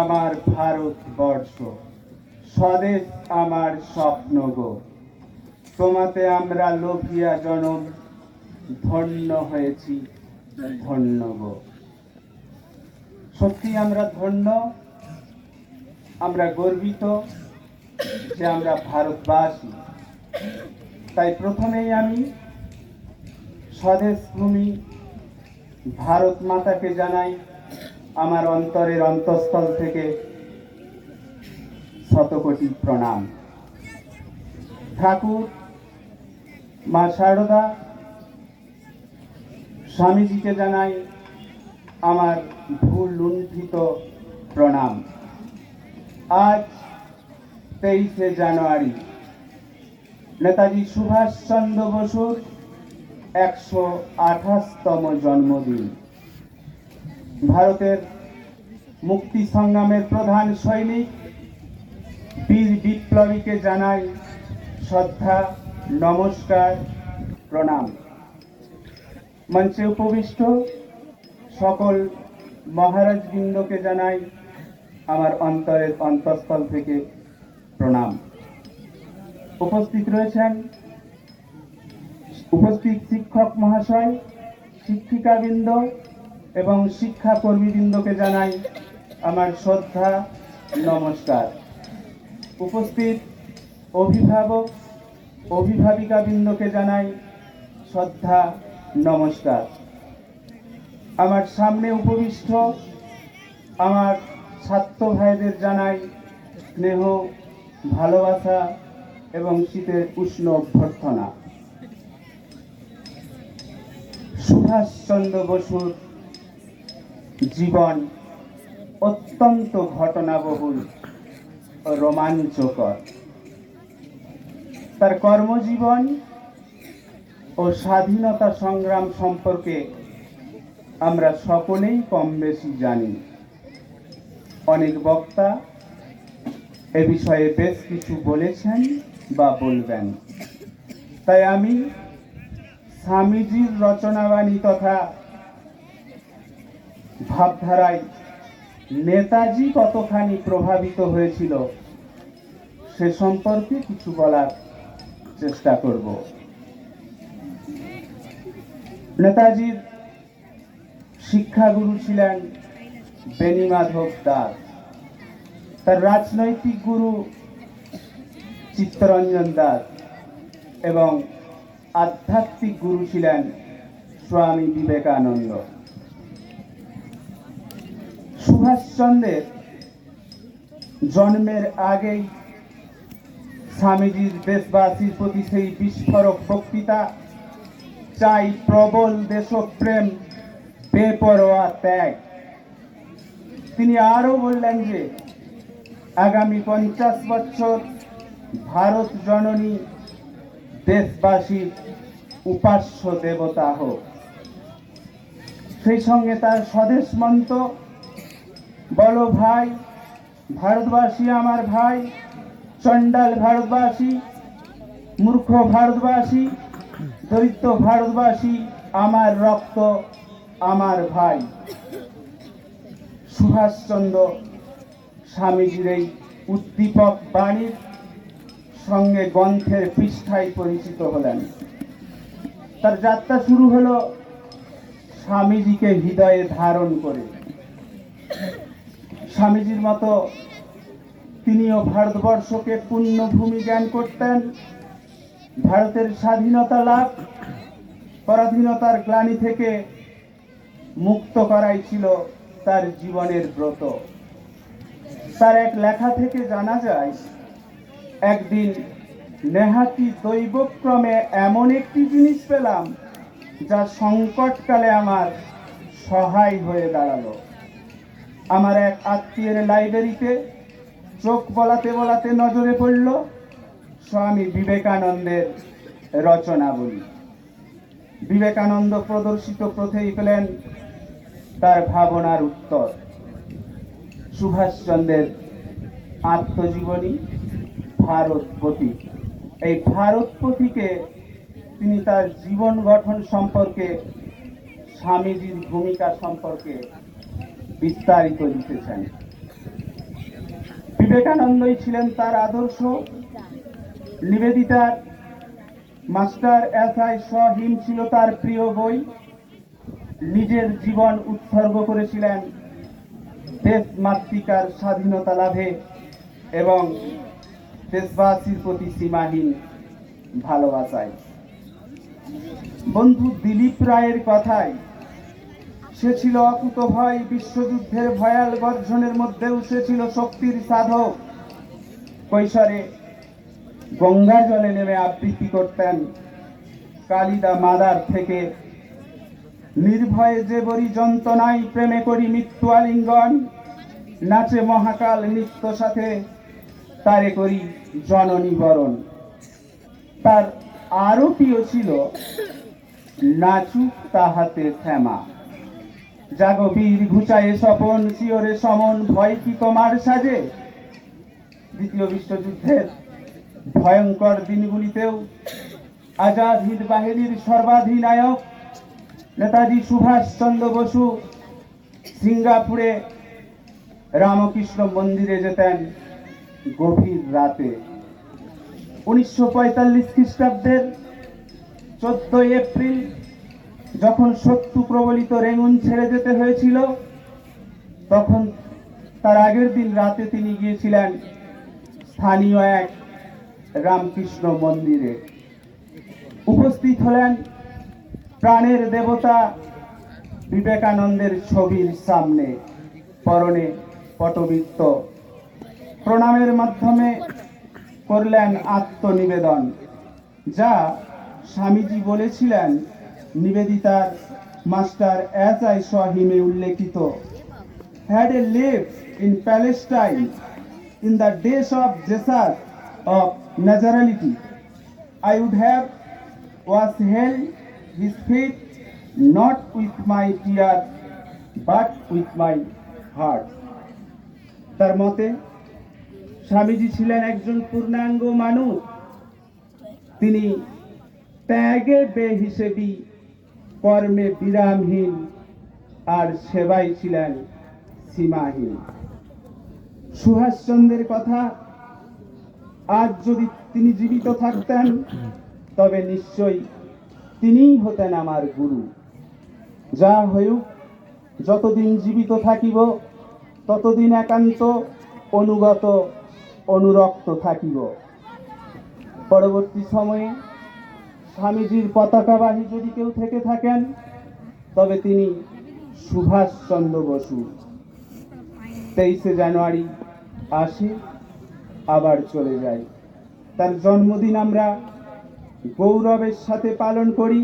আমার ভারতবর্ষ, স্বদেশ আমার স্বপ্ন গো। তোমাতে আমরা লোভিয়া জনম, ধন্য হয়েছি ধন্য গো। সত্যি আমরা ধন্য, আমরা গর্বিত যে আমরা ভারতবাসী। তাই প্রথমেই আমি স্বদেশ ভূমি ভারত মাতাকে জানাই আমার অন্তরের অন্তঃস্থল থেকে শতকোটি প্রণাম। ঠাকুর, মা শারদা, স্বামীজিকে জানাই আমার ভুল লুণ্ঠিত প্রণাম। আজ 23শে জানুয়ারি, নেতাজি সুভাষচন্দ্র বসুর 128তম জন্মদিন। ভারতের মুক্তি সংগ্রামের প্রধান সৈনিক বীর বিপ্লবীকে জানাই শ্রদ্ধা, নমস্কার, প্রণাম। মঞ্চে উপবিষ্ট সকল মহারাজবৃন্দকে জানাই আমার অন্তরের অন্তঃস্থল থেকে প্রণাম। উপস্থিত শিক্ষক মহাশয়, শিক্ষিকাবৃন্দ এবং শিক্ষাকর্মীবৃন্দকে জানাই আমার শ্রদ্ধা, নমস্কার। উপস্থিত অভিভাবক, অভিভাবিকাবৃন্দকে জানাই শ্রদ্ধা, নমস্কার। আমার সামনে উপবিষ্ট আমার ছাত্র ভাইদের জানাই স্নেহ, ভালোবাসা এবং শীতের উষ্ণ অভ্যর্থনা। সুভাষচন্দ্র বসুর জীবন অত্যন্ত ঘটনাবহুল ও রোমাঞ্চকর। তার কর্মজীবন ও স্বাধীনতা সংগ্রাম সম্পর্কে আমরা সকলেই কম বেশি জানি। অনেক বক্তা এ বিষয়ে বেশ কিছু বলেছেন বা বলবেন। তাই আমি স্বামীজির রচনাবাণী তথা ভাবধারায় নেতাজি কতখানি প্রভাবিত হয়েছিল সে সম্পর্কে কিছু বলার চেষ্টা করব। নেতাজির শিক্ষাগুরু ছিলেন বেণীমাধব দাস, তার রাজনৈতিক গুরু চিত্তরঞ্জন দাস এবং আধ্যাত্মিক গুরু ছিলেন স্বামী বিবেকানন্দ। সুভাষচন্দ্রের জন্মের আগেই স্বামীজির দেশবাসীর প্রতি সেই বিস্ফোরক বক্তৃতা, চাই প্রবল দেশপ্রেম, বেপরোয়া ত্যাগ। তিনি আরো বললেন যে আগামী 50 বছর ভারত জননী দেশবাসীর উপাস্য দেবতা হোক। সেই সঙ্গে তার স্বদেশ মন্ত্র, বলো ভাই ভারতবাসী আমার ভাই, চণ্ডাল ভারতবাসী, মূর্খ ভারতবাসী, দরিদ্র ভারতবাসী, আমার রক্ত আমার ভাই। সুভাষচন্দ্র স্বামীজির এই উদ্দীপক বাণীর সঙ্গে গ্রন্থের পৃষ্ঠায় পরিচিত হলেন। তার যাত্রা শুরু হলো স্বামীজিকে হৃদয়ে ধারণ করে। স্বামীজির মতো তিনিও ভারতবর্ষকে পুণ্যভূমি জ্ঞান করতেন। ভারতের স্বাধীনতা লাভ, পরাধীনতার গ্লানি থেকে মুক্ত করাই ছিল তার জীবনের ব্রত। তার এক লেখা থেকে জানা যায়, একদিন নেহাতি দৈবক্রমে এমন একটি জিনিস পেলাম যা সংকটকালে আমার সহায় হয়ে দাঁড়ালো। আমার এক আত্মীয়ের লাইব্রেরিতে চোখ বোলাতে বোলাতে নজরে পড়ল স্বামী বিবেকানন্দের রচনাবলী। বিবেকানন্দ প্রদর্শিত পথেই পেলেন তার ভাবনার উত্তর। সুভাষচন্দ্রের আত্মজীবনী ভারত পথিক। এই ভারত পথিকে তিনি তার জীবন গঠন সম্পর্কে, স্বামীজির ভূমিকা সম্পর্কে বিস্তারিত লিখেছেন। বিবেকানন্দই ছিলেন তার আদর্শ। নিবেদিতার মাস্টার এসআই সহিম ছিল তার প্রিয় বই। নিজের জীবন উৎসর্গ করেছিলেন দেশ মাতৃকার স্বাধীনতা লাভে এবং দেশবাসীর প্রতি সীমাহীন ভালোবাসায়। বন্ধু দিলীপ রায়ের কথায়, সে ছিল অকুতভয়, বিশ্বযুদ্ধের ভয়াল গর্জনের মধ্যেও সে ছিল শক্তির সাধক। কৈশোরে গঙ্গা জলে নেমে আবৃত্তি করতেন কালিদা মাদার থেকে, নির্ভয়ে যে বরি যন্ত্রণায় প্রেমে করি মৃত্যু আলিঙ্গন, নাচে মহাকাল নৃত্য সাথে তারে করি জননী বরণ। তার আরো প্রিয় ছিল নাচুক তাহাতে শ্যামা, জাগো বীর ঘুচায়ে স্বপন, শিওরে সমন, ভয় কি তোমার সাজে। দ্বিতীয় বিশ্বযুদ্ধের ভয়ঙ্কর দিনগুলিতেও আজাদ হিন্দ বাহিনীর সর্বাধিনায়ক নেতাজি সুভাষচন্দ্র বসু সিঙ্গাপুরে রামকৃষ্ণ মন্দিরে যেতেন গভীর রাতে। 1945 খ্রিস্টাব্দের 14 এপ্রিল যখন শত্রু প্রবলিত রেঙ্গুন ছেড়ে যেতে হয়েছিল, তখন তার আগের দিন রাতে তিনি গিয়েছিলেন স্থানীয় এক রামকৃষ্ণ মন্দিরে। উপস্থিত হলেন প্রাণের দেবতা বিবেকানন্দের ছবির সামনে, পরনে পটবৃত্ত। প্রণামের মাধ্যমে করলেন আত্মনিবেদন, যা স্বামীজি বলেছিলেন নিবেদিতার মাস্টার এসআই সহিমে উল্লেখিত, had a lived in Palestine in the days of Jesus of Nazareth, I would have was held his feet not with my tears but with my heart. তার মতে স্বামীজি ছিলেন একজন পূর্ণাঙ্গ মানুষ। তিনি ত্যাগে বেহিসেবি, কর্মে বিরামহীন, আর সেবাই ছিলেন সীমাহীন। সুভাষচন্দ্রের কথা, আজ যদি তিনি জীবিত থাকতেন তবে নিশ্চয়ই তিনিই হতেন আমার গুরু। যা হউক, যতদিন জীবিত থাকিব ততদিন একান্ত অনুগত অনুরক্ত থাকিব। পরবর্তী সময়ে স্বামীজির পতাকাবাহী যদি কেউ থেকে থাকেন তবে তিনি সুভাষচন্দ্র বসু। 23শে জানুয়ারি আসে, আবার চলে যায়। তার জন্মদিন আমরা গৌরবের সাথে পালন করি,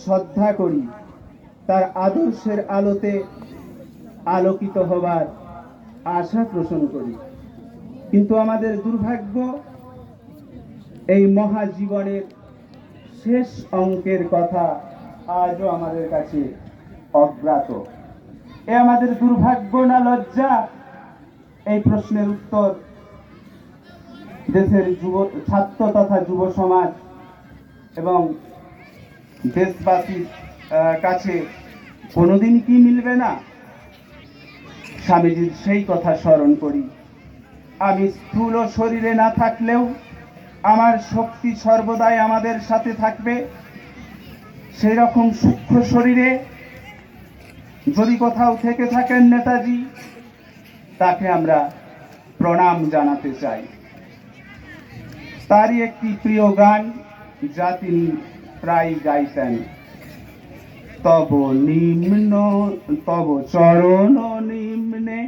শ্রদ্ধা করি, তার আদর্শের আলোতে আলোকিত হবার আশা পোষণ করি। কিন্তু আমাদের দুর্ভাগ্য, এই মহাজীবনের শেষ অঙ্কের কথা আজও আমাদের কাছে অজ্ঞাত। এ আমাদের দুর্ভাগ্য না লজ্জা? এই প্রশ্নের উত্তর দেশের ছাত্র তথা যুব সমাজ এবং দেশবাসীর কাছে কোনোদিন কি মিলবে না? স্বামীজির সেই কথা স্মরণ করি, আমি স্থূল শরীরে না থাকলেও আমার শক্তি সর্বদাই আমাদের সাথে থাকবে। সেই রকম সূক্ষ্ম শরীরে যদি কোথাও থেকে থাকেন নেতাজি, তাকে আমরা প্রণাম জানাতে চাই। তারই একটি প্রিয় গান যা তিনি প্রায় গাইতেন, তব নিম্ন তব চরণ নিম্নে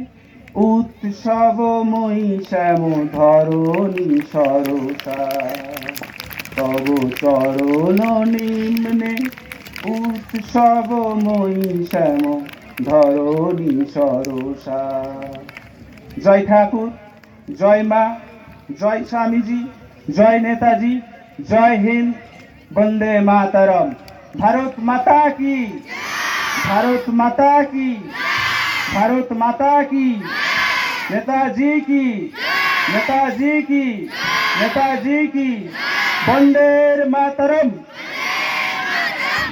উৎসবময়ী শ্যাম ধরণী সরসা, তব চরণ নিম্নে উৎসবময়ী শ্যাম ধরণী সরসা। জয় ঠাকুর, জয় মা, জয় স্বামীজি, জয় নেতাজি, জয় হিন্দ, বন্দে মাতরম। ভারত মাতা কি, ভারত মাতা কি, ভারত মাতা কি, নেতাজি কি, নেতাজি কি, নেতাজি কি, বন্দে মাতরম,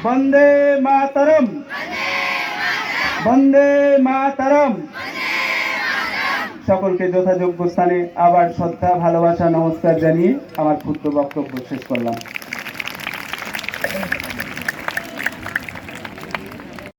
বন্দে মাতরম, বন্দে মাতরম। সকলকে যথাযোগ্য স্থানে আবার শ্রদ্ধা ভালোবাসা নমস্কার জানিয়ে আমার ক্ষুদ্র বক্তব্য শেষ করলাম।